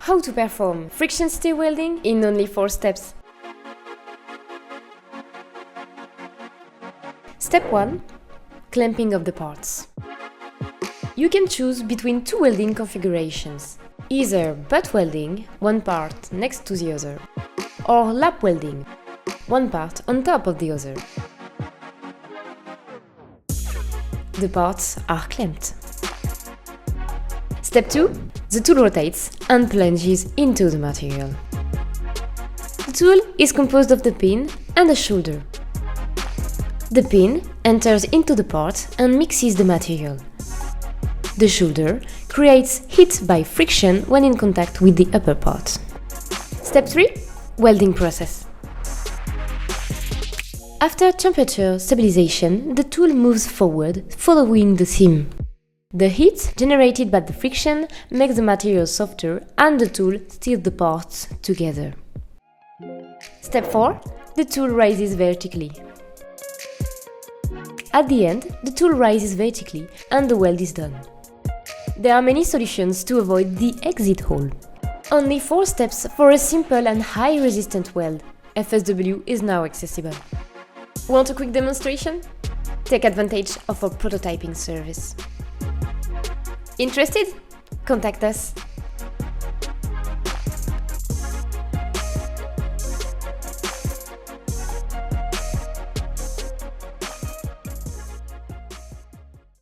how to perform friction stir welding in only 4 steps. Step 1. Clamping of the parts. You can choose between 2 welding configurations, either butt welding, one part next to the other, or lap welding, one part on top of the other. The parts are clamped. Step 2. The tool rotates and plunges into the material. The tool is composed of the pin and the shoulder. The pin enters into the part and mixes the material. The shoulder creates heat by friction when in contact with the upper part. Step 3. Welding process. After temperature stabilization, the tool moves forward, following the seam. The heat generated by the friction makes the material softer and the tool steers the parts together. Step 4. The tool rises vertically. At the end, the tool rises vertically and the weld is done. There are many solutions to avoid the exit hole. Only 4 steps for a simple and high-resistant weld. FSW is now accessible. Want a quick demonstration? Take advantage of our prototyping service. Interested? Contact us.